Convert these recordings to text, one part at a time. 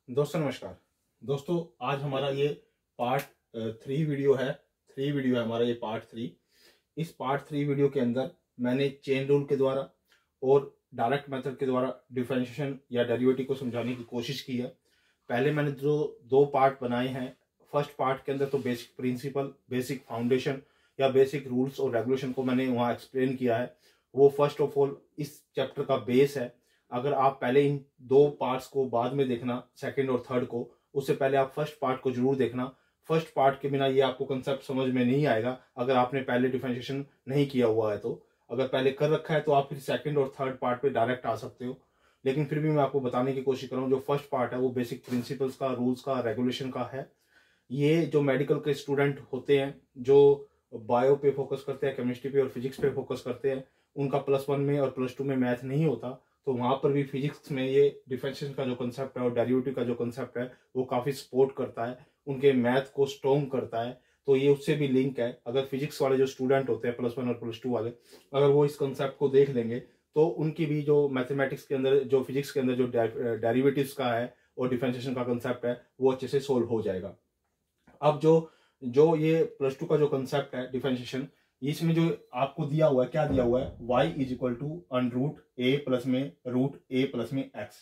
दोस्तों नमस्कार। दोस्तों आज हमारा ये पार्ट 3 वीडियो है। हमारा ये पार्ट 3। इस पार्ट 3 वीडियो के अंदर मैंने चेन रूल के द्वारा और डायरेक्ट मेथड के द्वारा डिफरेंशिएशन या डेरिवेटिव को समझाने की कोशिश की है। पहले मैंने जो दो पार्ट बनाए हैं, फर्स्ट पार्ट के अंदर तो बेसिक प्रिंसिपल, बेसिक फाउंडेशन या बेसिक रूल्स और रेगुलेशन को मैंने वहाँ एक्सप्लेन किया है। वो फर्स्ट ऑफ ऑल इस चैप्टर का बेस है। अगर आप पहले इन दो पार्ट्स को बाद में देखना, सेकंड और थर्ड को, उससे पहले आप फर्स्ट पार्ट को जरूर देखना। फर्स्ट पार्ट के बिना ये आपको कंसेप्ट समझ में नहीं आएगा अगर आपने पहले डिफरेंशिएशन नहीं किया हुआ है। तो अगर पहले कर रखा है तो आप फिर सेकंड और थर्ड पार्ट पे डायरेक्ट आ सकते हो। लेकिन फिर भी मैं आपको बताने की कोशिश कर रहा हूँ, जो फर्स्ट पार्ट है वो बेसिक प्रिंसिपल्स का, रूल्स का, रेगुलेशन का है। ये जो मेडिकल के स्टूडेंट होते हैं, जो बायो पे फोकस करते हैं, केमिस्ट्री पे और फिजिक्स पे फोकस करते हैं, उनका +1 में और +2 में मैथ नहीं होता, तो वहां पर भी फिजिक्स में ये डिफरेंशिएशन का जो कंसेप्ट है और डेरिवेटिव का जो कंसेप्ट है वो काफी सपोर्ट करता है, उनके मैथ को स्ट्रॉन्ग करता है। तो ये उससे भी लिंक है। अगर फिजिक्स वाले जो स्टूडेंट होते हैं +1 और +2 वाले, अगर वो इस कंसेप्ट को देख लेंगे तो उनकी भी जो मैथमेटिक्स के अंदर, जो फिजिक्स के अंदर जो डेरिवेटिव्स का है और डिफरेंशिएशन का कंसेप्ट है वो अच्छे से सोल्व हो जाएगा। अब जो जो ये +2 का जो कंसेप्ट है डिफरेंशिएशन, इसमें जो आपको दिया हुआ है, क्या दिया हुआ है, y √a+√a+x।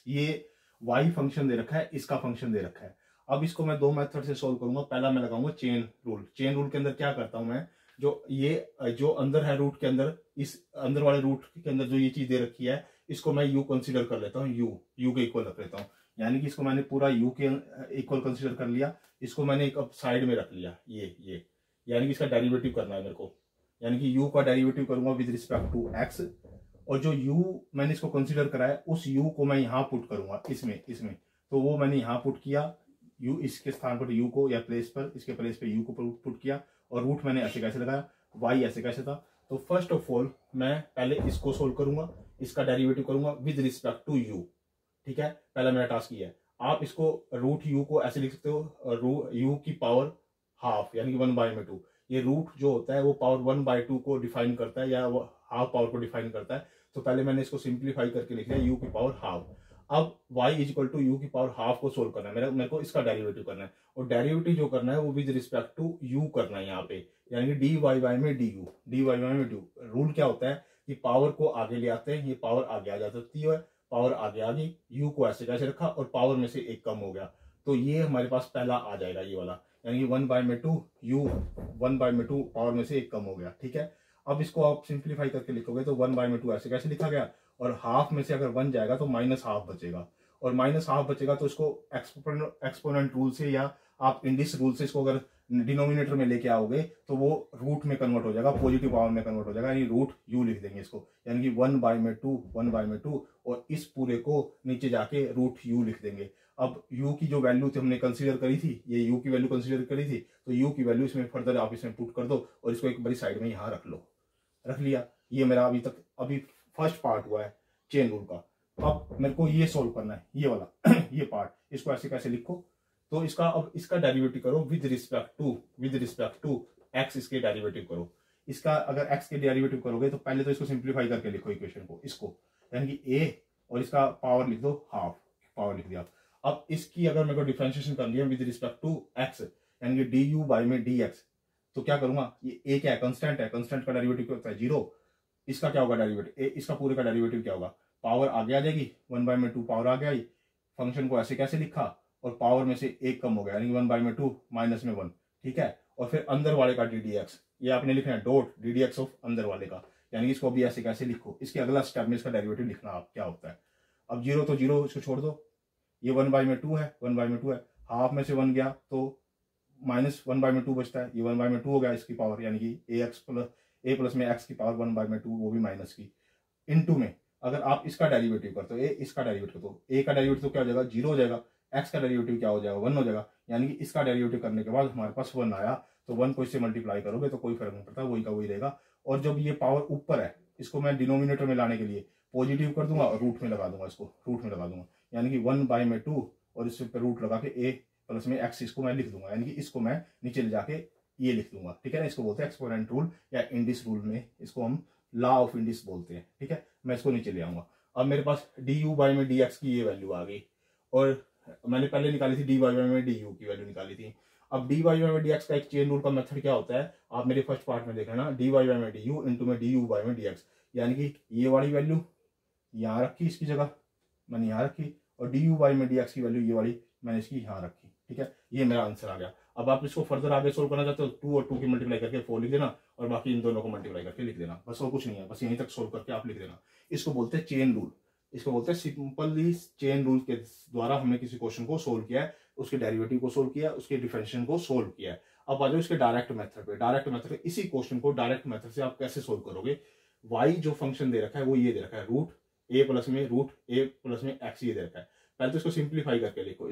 ये y फंक्शन दे रखा है, इसका फंक्शन दे रखा है। अब इसको मैं दो मेथड से सोल्व करूंगा। पहला मैं लगाऊंगा चेन रूल। चेन रूल के अंदर क्या करता हूं मैं, जो अंदर है रूट के अंदर, इस अंदर वाले रूट के अंदर जो ये चीज दे रखी है, इसको मैं u कंसीडर कर लेता हूँ, u के इक्वल रख लेता हूँ। यानी कि इसको मैंने पूरा u के इक्वल कंसीडर कर लिया। इसको मैंने एक अब साइड में रख लिया, ये यानी कि इसका डेरिवेटिव करना है मेरे को। यानी कि u का डेरिवेटिव करूंगा विद रिस्पेक्ट टू x, और जो u मैंने इसको कंसीडर करा है उस u को मैं यहाँ पुट करूंगा, इसमें तो वो मैंने यहाँ पुट किया, u इसके स्थान पर u को, या प्लेस पर, इसके प्लेस पे u को पुट किया, और रूट मैंने ऐसे कैसे लगाया, y ऐसे कैसे था। तो फर्स्ट ऑफ ऑल मैं पहले इसको सोल्व करूंगा, इसका डेरिवेटिव करूंगा विद रिस्पेक्ट टू u। ठीक है, पहला मेरा टास्क ये है। आप इसको √u को ऐसे लिख सकते हो, u की पावर हाफ, यानी कि 1/2। ये रूट जो होता है वो पावर 1/2 को डिफाइन करता है, या वो हाफ पावर को डिफाइन करता है। तो पहले मैंने इसको सिंप्लीफाई करके लिख लिया, u की पावर हाफ। अब y = u की पावर हाफ को सोल्व करना है, मेरे को इसका डेरिवेटिव करना है, और डेरिवेटिव जो करना है वो विद रिस्पेक्ट टू u करना है यहाँ पे, यानी कि dy में du। रूल क्या होता है कि पावर को आगे ले आते हैं, ये पावर आगे आ जाती है, पावर आगे आ गई, u को ऐसे कैसे रखा और पावर में से एक कम हो गया, तो ये हमारे पास पहला आ जाएगा, ये वाला, यानी कि 1/2 u 1/2 पावर में से एक कम हो गया। ठीक है, अब इसको आप सिंप्लीफाई करके लिखोगे तो 1/2 ऐसे कैसे लिखा गया, और हाफ में से अगर 1 जाएगा तो -½ बचेगा, और -½ बचेगा तो इसको एक्सपोनेंट रूल से या आप इंडिस रूल से इसको अगर डिनोमिनेटर में लेके आओगे तो वो रूट में कन्वर्ट हो जाएगा, पॉजिटिव पावर में कन्वर्ट हो जाएगा, यानी √u लिख देंगे इसको, यानी कि 1/2 और इस पूरे को नीचे जाके √u लिख देंगे। अब u की जो वैल्यू थी हमने कंसीडर करी थी, ये u की वैल्यू कंसीडर करी थी, तो u की वैल्यू इसमें फर्दर आप इसमें पुट कर दो, और इसको एक बड़ी साइड में यहाँ रख लो, रख लिया। ये मेरा अभी फर्स्ट पार्ट हुआ है चेन रूल का। अब मेरे को ये सोल्व करना है, ये वाला ये पार्ट, इसको ऐसे कैसे लिखो, तो इसका डेरिवेटिव करो विद रिस्पेक्ट टू x, इसके डेरिवेटिव करो। इसका अगर x के डेरिवेटिव करोगे तो पहले तो इसको सिंप्लीफाई करके लिखो इक्वेशन को, इसको, यानी कि a, और इसका पावर लिख दो हाफ, पावर लिख दिया। अब इसकी अगर मेरे को डिफरेंशिएशन करनी है विद रिस्पेक्ट टू x, यानी कि du/dx, तो क्या करूंगा, ये a क्या है, कंस्टेंट है, कंस्टेंट का डेरिवेटिव क्या होता है, 0। इसका क्या होगा डेरिवेटिव, इसका पूरे का डेरिवेटिव क्या होगा, पावर आगे आ जाएगी, 1/2 पावर आ गई, फंक्शन को ऐसे कैसे लिखा, और पावर में से एक कम हो गया, यानी कि 1/2 माइनस में 1। ठीक है, और फिर अंदर वाले का ddx, ये आपने लिखना है डॉट ddx ऑफ अंदर वाले का, यानी कि इसको भी ऐसे कैसे लिखो, इसके अगला स्टेप में इसका डेरिवेटिव लिखना आप क्या होता है। अब 0 तो 0, इसको छोड़ दो, ये 1/2 है, 1/2 है, हाफ में से 1 गया तो -1/2 बचता है, ये 1/2 हो गया इसकी पावर, यानी कि a प्लस में x की पावर 1/2, वो भी माइनस की, इनटू में अगर आप इसका डेरिवेटिव करते हो, इसका डेरिवेटिव, तो a का डेरिवेटिव तो क्या हो जाएगा, 0 हो जाएगा, x का डेरिवेटिव क्या हो जाएगा, 1 हो जाएगा, यानी कि इसका डेरिवेटिव करने के बाद हमारे पास 1 आया, तो 1 को इससे मल्टीप्लाई करोगे तो कोई फर्क नहीं पड़ता, वही का वही रहेगा। और जब ये पावर ऊपर है, इसको मैं डिनोमिनेटर में लाने के लिए पॉजिटिव कर दूंगा और रूट में लगा दूंगा, इसको रूट में लगा दूंगा, यानी कि 1/2, और इस पर रूट लगा के a प्लस में x, इसको मैं लिख दूंगा, यानी कि इसको मैं नीचे ले जाके ये लिख दूंगा। ठीक है ना, इसको बोलते हैं एक्सपोनेंट रूल, या इंडिस रूल में इसको हम लॉ ऑफ इंडिस बोलते हैं। ठीक है, मैं इसको नीचे ले आऊंगा। अब मेरे पास du/dx की ये वैल्यू आ गई, और मैंने पहले निकाली थी डी वाई बाई में डी यू की वैल्यू निकाली थी। अब डी वाई बाई में डी एक्स का एक चेन रूल का मेथड क्या होता है, आप मेरे फर्स्ट पार्ट में देखना ना, डी वाई बाई में डी यू इंटू में डी यू बाई में डी एक्स, यानी कि ये वाली वैल्यू यहाँ रखी इसकी जगह मैंने यहाँ रखी, और डी यू बाई में डी एक्स की वैल्यू ये वाली मैंने इसकी यहाँ रखी। ठीक है, ये मेरा आंसर आ गया। अब आप इसको फर्दर आगे सोल्व करना चाहते हो, 2 और 2 की मल्टीप्लाई करके 4 लिख देना, और बाकी इन दोनों को मल्टीप्लाई करके लिख देना, बस और कुछ नहीं है, बस यहीं तक सोल्व करके आप लिख देना। इसको बोलते हैं चेन रूल, इसको बोलते हैं सिंपली चेन रूल के द्वारा हमने किसी क्वेश्चन को सोल्व किया है, उसके डेरिवेटिव को सोल्व किया, उसके डिफरेंशिएशन को सोल्व किया है। अब आ जाओ इसके डायरेक्ट मेथड पे। डायरेक्ट मेथड इसी क्वेश्चन को डायरेक्ट मेथड से आप कैसे सोल्व करोगे। वाई जो फंक्शन दे रखा है वो ये दे रखा है, रूट ए प्लस में एक्स ये दे रखा है। पहले तो इसको सिंप्लीफाई करके लिखो,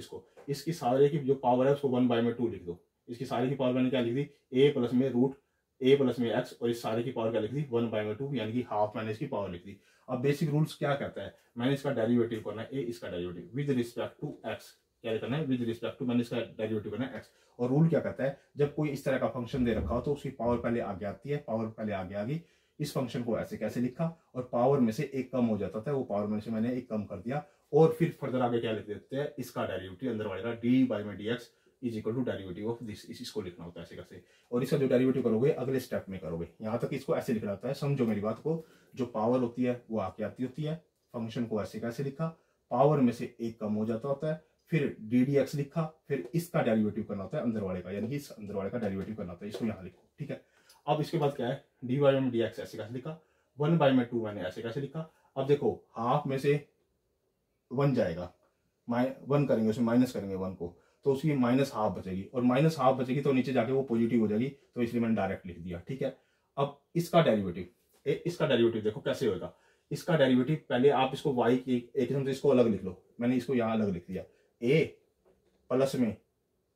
इसकी सारे की जो पावर है उसको 1/2 लिख दो। इसकी सारी की पावर मैंने क्या लिख दी, ए प्लस में एक्स, और इस सारे की पावर क्या लिख दी 1/2, यानी कि हाफ मैंने इसकी पावर लिख दी। अब बेसिक रूल्स क्या कहता है, मैंने इसका डेरिवेटिव करना है, ए इसका derivative with respect to X, क्या करना है विद रिस्पेक्ट टू, मैंने इसका डेरिवेटिव करना है एक्स। और रूल क्या कहता है, जब कोई इस तरह का फंक्शन दे रखा हो तो उसकी पावर पहले आगे आती है, पावर पहले आगे आ गई, इस फंक्शन को ऐसे कैसे लिखा, और पावर में से एक कम हो जाता था, वो पावर में से मैंने एक कम कर दिया, और फिर फर्दर आगे क्या लिख देते हैं, इसका डेरिवेटिव अंदर वाले का डी बाई में D X is equal to derivative of this, इसको लिखना होता है ऐसे कैसे। और इसका जो डेरिवेटिव करोगे अगले स्टेप में करोगे, यहाँ तक इसको ऐसे लिखना होता है, समझो मेरी बात को, जो पावर होती है वो आगे आती होती है, फंक्शन को ऐसे कैसे लिखा, पावर में से एक कम हो जाता होता है, फिर डी डी एक्स लिखा, फिर इसका डेरिवेटिव करना होता है अंदर वाले का, यानी कि इस अंदर वाले का डेरिवेटिव करना होता है, इसको यहाँ लिखो। ठीक है, अब इसके बाद क्या है, डी वाई में डी एक्स ऐसे कैसे लिखा, 1/2 मैंने ऐसे कैसे लिखा। अब देखो हाफ में से 1 जाएगा, 1 करेंगे उसमें माइनस करेंगे 1 को, तो उसकी माइनस हाफ बचेगी, और माइनस हाफ बचेगी तो नीचे जाके वो पॉजिटिव हो जाएगी, तो इसलिए मैंने डायरेक्ट लिख दिया। ठीक है, अब इसका डेरिवेटिव देखो कैसे होगा। इसका डेरिवेटिव पहले आप इसको y की एक किस्म से इसको अलग लिख लो, मैंने इसको यहाँ अलग लिख दिया, a प्लस में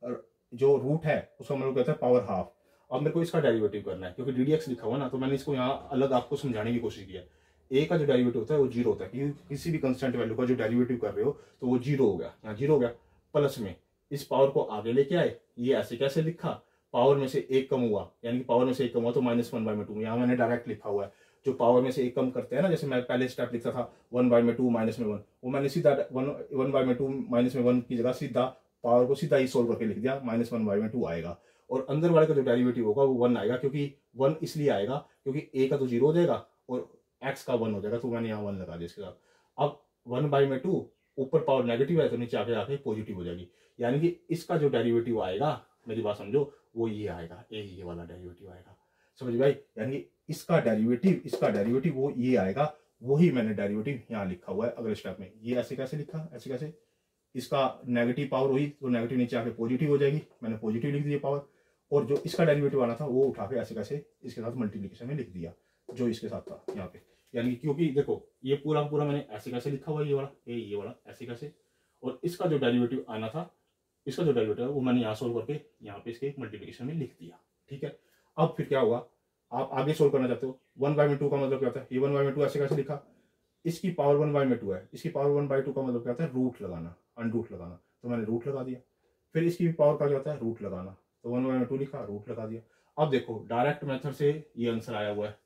और जो रूट है उसका मतलब कहता है पावर हाफ। अब मेरे को इसका डेरिवेटिव करना है, क्योंकि डी डी एक्स लिखा हुआ ना, तो मैंने इसको यहाँ अलग आपको समझाने की कोशिश की है। ए का जो डेरिवेटिव होता है वो 0 होता है, क्योंकि किसी भी कंस्टेंट वैल्यू का जो डेरिवेटिव कर रहे हो तो वो 0 हो गया, यहाँ 0 हो गया। प्लस में इस पावर को आगे लेके आए, ये ऐसे कैसे लिखा, पावर में से एक कम हुआ, यानी कि पावर में से एक कम हुआ तो -1/2, यहाँ मैंने डायरेक्ट लिखा हुआ है। जो पावर में से एक कम करते हैं ना, जैसे मैं पहले स्टेप लिखता था 1/2 माइनस में 1, वो मैंने सीधा 1/2 माइनस में 1 की जगह सीधा पावर को सीधा ही सोल्व करके लिख दिया, -1/2 आएगा। और अंदर वाले का जो डेरिवेटिव होगा वो 1 आएगा, क्योंकि 1 इसलिए आएगा क्योंकि ए का तो 0 हो जाएगा और एक्स का 1 हो जाएगा, तो मैंने यहाँ 1 लगा दिया इसके साथ। अब 1/2 ऊपर पावर नेगेटिव है तो नीचे आके आके पॉजिटिव हो जाएगी, यानी कि इसका जो डेरिवेटिव आएगा, मेरी बात समझो, वो ये आएगा, ये वाला डेरिवेटिव आएगा, समझ भाई। यानी इसका डेरिवेटिव वो ये आएगा, वही मैंने डेरिवेटिव यहाँ लिखा हुआ है अगले स्टेप में। ये ऐसे कैसे लिखा, ऐसे कैसे, इसका नेगेटिव पावर हुई तो नेगेटिव नीचे आके पॉजिटिव हो जाएगी, मैंने पॉजिटिव लिख दिया पावर, और जो इसका डेरिवेटिव आना था वो उठा के ऐसे कैसे इसके साथ मल्टीप्लिकेशन में लिख दिया, जो इसके साथ था यहाँ पे। यानी क्योंकि देखो ये पूरा पूरा मैंने ऐसे कैसे लिखा हुआ, ये वाला ऐसे कैसे, और इसका जो डेरिवेटिव आना था, इसका जो डेरिवेटिव है वो मैंने यहाँ सोल्व करके यहाँ पे इसके मल्टीप्लिकेशन में लिख दिया। ठीक है, अब फिर क्या हुआ, आप आगे सोल्व करना चाहते हो, 1/2 का मतलब क्या होता है, ये 1/2 ऐसे कैसे लिखा, इसकी पावर 1/2 है, इसकी पावर 1/2 का मतलब क्या होता है, रूट लगाना, अनरूट लगाना, तो मैंने रूट लगा दिया। फिर इसकी पावर का क्या होता है, रूट लगाना, तो 1/2 लिखा, रूट लगा दिया। अब देखो डायरेक्ट मेथड से ये आंसर आया हुआ है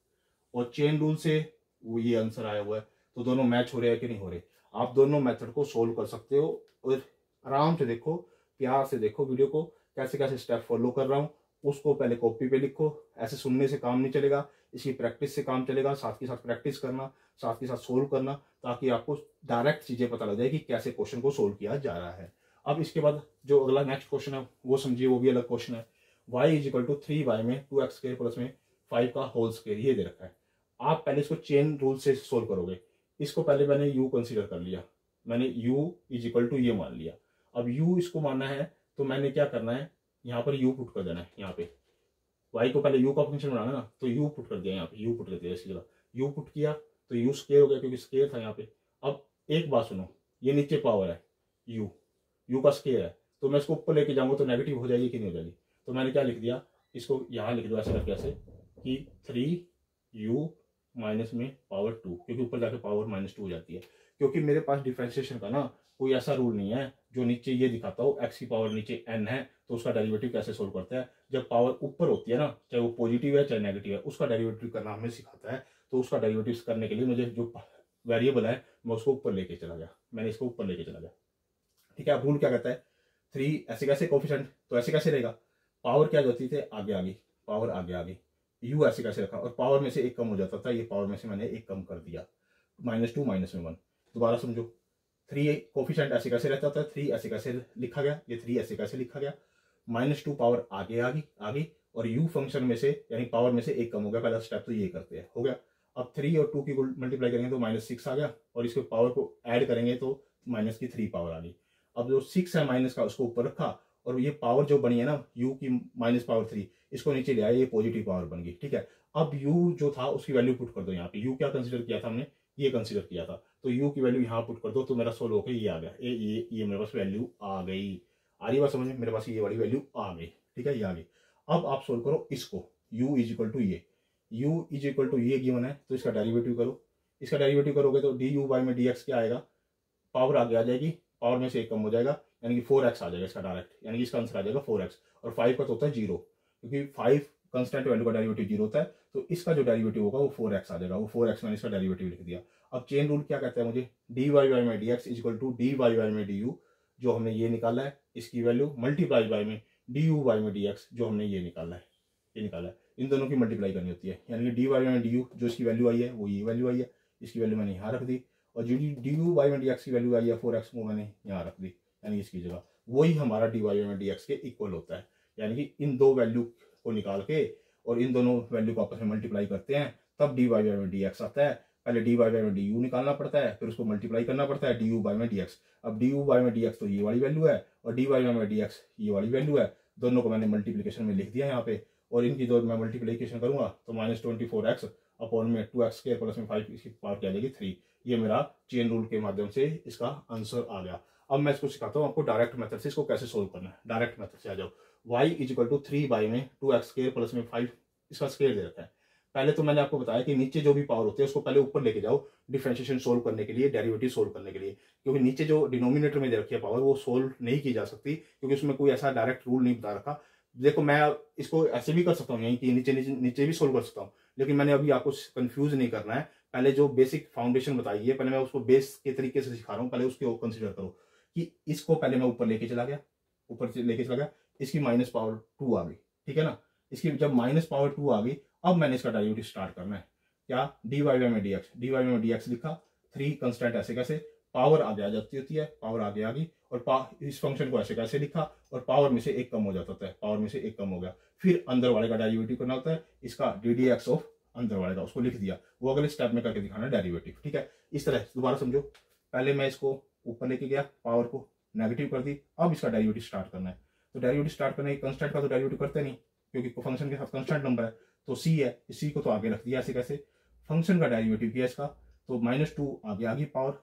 और चेन रूल से वो ये आंसर आया हुआ है, तो दोनों मैच हो रहे हैं कि नहीं हो रहे। आप दोनों मेथड को सोल्व कर सकते हो, और आराम से देखो, प्यार से देखो वीडियो को, कैसे कैसे स्टेप फॉलो कर रहा हूँ, उसको पहले कॉपी पे लिखो। ऐसे सुनने से काम नहीं चलेगा, इसकी प्रैक्टिस से काम चलेगा, साथ के साथ प्रैक्टिस करना, साथ के साथ सोल्व करना, ताकि आपको डायरेक्ट चीजें पता लग जाए कि कैसे क्वेश्चन को सोल्व किया जा रहा है। अब इसके बाद जो अगला नेक्स्ट क्वेश्चन है वो समझिए, वो भी अलग क्वेश्चन है। y = 3y में 2x² प्लस में 5 का होल स्क्वायर ये दे रखा है। आप पहले इसको चेन रूल से सोल्व करोगे। इसको पहले मैंने u कंसीडर कर लिया, मैंने u = ये मान लिया। अब u इसको मानना है तो मैंने क्या करना है, यहाँ पर u पुट कर देना है। यहाँ पे y को पहले u का फंक्शन बनाना ना, तो u पुट कर दिया, यहाँ पे u पुट कर दिया, इसकी जगह u पुट किया तो u स्क्वायर हो गया, क्योंकि स्क्वायर था यहाँ पे। अब एक बात सुनो, ये नीचे पावर है u का स्क्वायर है, तो मैं इसको ऊपर लेके जाऊंगा तो नेगेटिव हो जाएगी कि नहीं हो जाएगी। तो मैंने क्या लिख दिया, इसको यहाँ लिख दो ऐसे करके, ऐसे कि 3u माइनस में पावर 2, क्योंकि ऊपर जाके पावर -2 हो जाती है। क्योंकि मेरे पास डिफरेंशिएशन का ना कोई ऐसा रूल नहीं है जो नीचे ये दिखाता हो x की पावर नीचे n है तो उसका डेरिवेटिव कैसे सोल्व करता है। जब पावर ऊपर होती है ना, चाहे वो पॉजिटिव है चाहे नेगेटिव है, उसका डेरिवेटिव करना हमें सिखाता है। तो उसका डेरिवेटिव करने के लिए मुझे जो वेरिएबल है मैं उसको ऊपर लेके चला गया, मैंने इसको ऊपर लेके चला गया। ठीक है। अब रूल क्या कहता है, 3 ऐसे कैसे कोफिशिएंट, तो ऐसे कैसे रहेगा, पावर क्या होती थी आगे आगे, पावर आगे आगे, यू ऐसे कैसे रखा और पावर में से एक कम हो जाता था, ये पावर में से मैंने एक कम कर दिया, -2 -1। दोबारा समझो, 3 कोफिशिएंट ऐसे कैसे रहता था, 3 ऐसे कैसे लिखा गया, ये 3 ऐसे कैसे लिखा गया, -2 पावर आगे आगे आगे और u फंक्शन में से यानी पावर में से एक कम हो गया, पहला स्टेप तो ये करते हैं, हो गया। अब 3 और 2 की मल्टीप्लाई करेंगे तो -6 आ गया और इसके पावर को ऐड करेंगे तो -3 पावर आ गई। अब जो 6 है माइनस का उसको ऊपर रखा और ये पावर जो बनी है ना u की -3 इसको नीचे ले आया, ये पॉजिटिव पावर बन गई, ठीक है। अब u जो था उसकी वैल्यू पुट कर दो यहाँ पे, u क्या कंसिडर किया था हमने, ये कंसिडर किया था, तो u की वैल्यू यहाँ पुट कर दो तो मेरा सोल्व होकर ये आ गया, ये मेरे पास वैल्यू आ गई, आ रही बात समझ में, मेरे पास ये वाली वैल्यू आ गई, ठीक है, ये आ गई। अब आप सोल्व करो इसको, u इज इक्वल टू ये गिवन है तो इसका डेरिवेटिव करो, इसका डेरिवेटिव करोगे तो डी यू बाई में डी एक्स क्या आएगा, पावर आगे आ जाएगी, पावर में से एक कम हो जाएगा यानी कि 4x आ जाएगा इसका डायरेक्ट, यानी कि इसका आंसर आ जाएगा 4x और 5 का तो होता है 0, क्योंकि 5 कांस्टेंट वैल्यू का डेरिवेटिव 0 होता है, तो इसका जो डेरिवेटिव होगा वो 4x आ जाएगा, वो 4x मैंने इसका डेरिवेटिव लिख दिया। अब चेन रूल क्या कहता है मुझे, डी वाई बाई में D X is equal to D Y by में डी यू, जो हमने ये निकाला है इसकी वैल्यू, मल्टीप्लाई बाई में डी यू बाई में डी एक्स, जो हमने ये निकाला है, इन दोनों की मल्टीप्लाई करनी होती है, यानी कि डी वाई में डी यू जो इसकी वैल्यू आई है वो ये वैल्यू आई है, इसकी वैल्यू मैंने यहाँ रख दी, और जो डी यू बाई में डी एक्स की वैल्यू आई है 4x वो मैंने यहाँ रख दी, यानी इसकी जगह वही हमारा डी वाई में डी एक्स के इक्वल होता है, यानी कि इन दो वैल्यू को निकाल के और इन दोनों वैल्यू को आपस में मल्टीप्लाई करते हैं तब डी वाई में डी एक्स आता है। पहले डी वाई में डी यू निकालना पड़ता है, फिर उसको मल्टीप्लाई करना पड़ता है डी यू बाई में डी एक्स। अब डी यू बाई में डी एक्स तो ये वाली वैल्यू है और डी वाई में डी एक्स ये वाली वैल्यू है, दोनों को मैंने मल्टीप्लीकेशन में लिख दिया यहाँ पे, और इनकी दो मैं मल्टीप्लीकेशन करूंगा तो -24x अपॉन में 2x स्क्वायर प्लस में 5 इसकी पावर क्या आ जाएगी 3, ये मेरा चेन रूल के माध्यम से इसका आंसर आ गया। अब मैं इसको सिखाता हूँ आपको डायरेक्ट मेथड से इसको कैसे सोल्व करना है, डायरेक्ट मेथड से आ जाओ। y इजिकल टू 3 बाई में 2x स्क्वायर प्लस में 5 इसका स्क्वायर दे रखा है। पहले तो मैंने आपको बताया कि नीचे जो भी पावर होती है उसको पहले ऊपर लेके जाओ डिफरेंशिएशन सोल्व करने के लिए, डेरिवेटिव सोल्व करने के लिए, क्योंकि नीचे जो डिनोमिनेटर में दे रखी है पावर वो सोल्व नहीं की जा सकती, क्योंकि उसमें कोई ऐसा डायरेक्ट रूल नहीं बता रखा। देखो मैं इसको ऐसे भी कर सकता हूँ, यहीं कि नीचे नीचे नीचे भी सोल्व कर सकता हूँ, लेकिन मैंने अभी आपको कंफ्यूज नहीं करना है। पहले जो बेसिक फाउंडेशन बताई है पहले मैं उसको बेस के तरीके से सिखा रहा हूँ, पहले उसके कंसिडर करो कि इसको पहले मैं ऊपर लेके चला गया, ऊपर से लेके चला गया, इसकी -2 आ गई, ठीक है ना। इसकी जब -2 आ गई अब मैंने इसका डेरिवेटिव स्टार्ट करना है, क्या डी वाई में डी एक्स लिखा, 3 कंस्टेंट ऐसे कैसे, पावर आगे आ जाती होती है, पावर आगे आ गई, और इस फंक्शन को ऐसे कैसे लिखा और पावर में से एक कम हो जाता है, पावर में से एक कम हो गया, फिर अंदर वाले का डेरिवेटिव करना होता है, इसका डी डी एक्स ऑफ अंदर वाले का उसको लिख दिया, वो अगले स्टेप में करके दिखाना डेरिवेटिव, ठीक है। इस तरह दोबारा समझो, पहले मैं इसको ऊपर लेके गया, पावर को नेगेटिव कर दी, अब इसका डेरिवेटिव स्टार्ट करना है, तो डेरिवेटिव स्टार्ट करने कंस्टेंट का तो डेरिवेटिव करते नहीं, क्योंकि फंक्शन के साथ कंस्टेंट नंबर है, तो c है, इसी को तो आगे रख दिया ऐसे कैसे, फंक्शन का डेरिवेटिव किया इसका, तो -2 आगे आ गई पावर,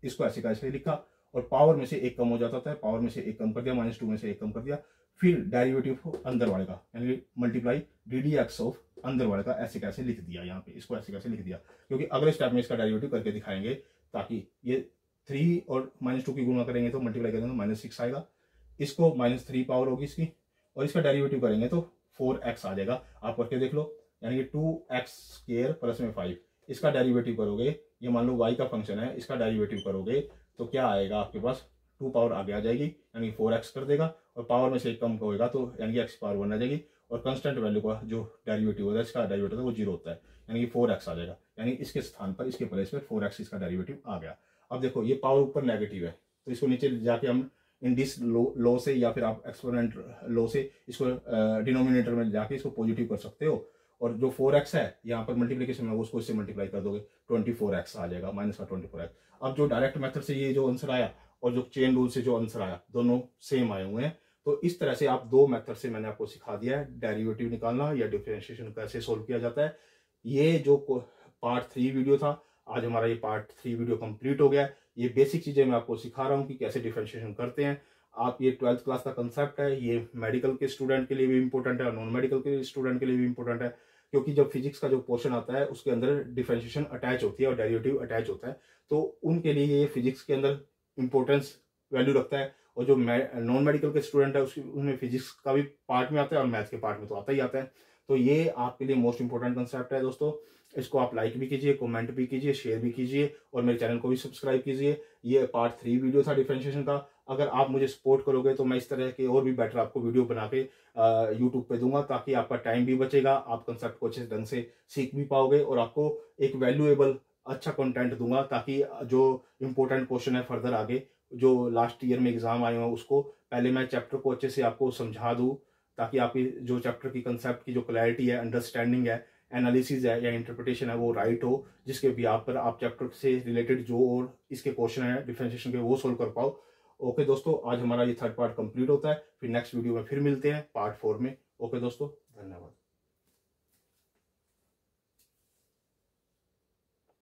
इसको ऐसे कैसे लिखा और पावर में से एक कम हो जाता था, पावर में से एक कम कर दिया, -2 में से एक कम कर दिया, फिर डेरिवेटिव अंदर वाले का यानी multiply D D x of अंदर वाले का ऐसे कैसे लिख दिया, यहाँ पे इसको ऐसे कैसे लिख दिया, क्योंकि अगले स्टेप में इसका डेरिवेटिव करके दिखाएंगे, ताकि ये 3 और -2 की गुणा करेंगे तो मल्टीप्लाई करेंगे तो -6 आएगा, इसको -3 पावर होगी इसकी, और इसका डेरिवेटिव करेंगे तो 4x आ जाएगा, आप करके देख लो, यानी कि 2x स्क्वायर प्लस में 5, इसका डेरिवेटिव करोगे, ये मान लो y का फंक्शन है, इसका डेरिवेटिव करोगे तो क्या आएगा आपके पास, 2 पावर आगे आ जाएगी यानी 4x कर देगा, और पावर में से एक कम होगा तो यानी कि x पावर 1 आ जाएगी, और कंस्टेंट वैल्यू का जो डेरिवेटिव होता है इसका डेरिवेटिव वो 0 होता है, यानी कि 4x आ जाएगा, यानी इसके स्थान पर इसके प्लेस पर 4x इसका डेरिवेटिव आ गया। अब देखो ये पावर ऊपर नेगेटिव है तो इसको नीचे जाके हम इंडिस लॉ से या फिर आप एक्सपोनेंट लॉ से इसको डिनोमिनेटर में जाके इसको पॉजिटिव कर सकते हो, और जो 4x है यहाँ पर मल्टीप्लिकेशन में उसको इससे मल्टीप्लाई कर दोगे 24x आ जाएगा, -24x। अब जो डायरेक्ट मेथड से ये जो आंसर आया और जो चेन रूल से जो आंसर आया दोनों सेम आए हुए हैं, तो इस तरह से आप दो मेथड से मैंने आपको सिखा दिया है डेरिवेटिव निकालना या डिफरेंशिएशन कैसे सोल्व किया जाता है। ये जो पार्ट 3 वीडियो था, आज हमारा ये पार्ट 3 वीडियो कंप्लीट हो गया है। ये बेसिक चीजें मैं आपको सिखा रहा हूँ कि कैसे डिफरेंशिएशन करते हैं। आप ये 12th क्लास का कंसेप्ट है, ये मेडिकल के स्टूडेंट के लिए भी इंपॉर्टेंट है और नॉन मेडिकल के स्टूडेंट के लिए भी इंपॉर्टेंट है, क्योंकि जब फिजिक्स का जो पोर्शन आता है उसके अंदर डिफरेंशिएशन अटैच होती है और डेरिवेटिव अटैच होता है, तो उनके लिए ये फिजिक्स के अंदर इंपॉर्टेंस वैल्यू रखता है। और जो नॉन मेडिकल के स्टूडेंट है उनमें फिजिक्स का भी पार्ट में आता है और मैथ्स के पार्ट में तो आता ही आता है। तो ये आपके लिए मोस्ट इंपॉर्टेंट कंसेप्ट है दोस्तों। इसको आप लाइक भी कीजिए, कमेंट भी कीजिए, शेयर भी कीजिए और मेरे चैनल को भी सब्सक्राइब कीजिए। ये पार्ट 3 वीडियो था डिफरेंशिएशन का। अगर आप मुझे सपोर्ट करोगे तो मैं इस तरह के और भी बेटर आपको वीडियो बना के यूट्यूब पे दूंगा, ताकि आपका टाइम भी बचेगा, आप कंसेप्ट को अच्छे ढंग से सीख भी पाओगे और आपको एक वैल्यूएबल अच्छा कंटेंट दूंगा, ताकि जो इंपॉर्टेंट क्वेश्चन है फर्दर आगे जो लास्ट ईयर में एग्जाम आए हो उसको पहले मैं चैप्टर को अच्छे से आपको समझा दूं, ताकि आपकी जो चैप्टर की कंसेप्ट की जो क्लैरिटी है, अंडरस्टैंडिंग है, एनालिसिस है या इंटरप्रिटेशन है वो राइट हो, जिसके बिहार पर आप चैप्टर से रिलेटेड जो और इसके क्वेश्चन है डिफरेंशिएशन के वो सोल्व कर पाओ। ओके दोस्तों, आज हमारा ये थर्ड पार्ट कंप्लीट होता है, फिर नेक्स्ट वीडियो में फिर मिलते हैं पार्ट 4 में। ओके दोस्तों, धन्यवाद।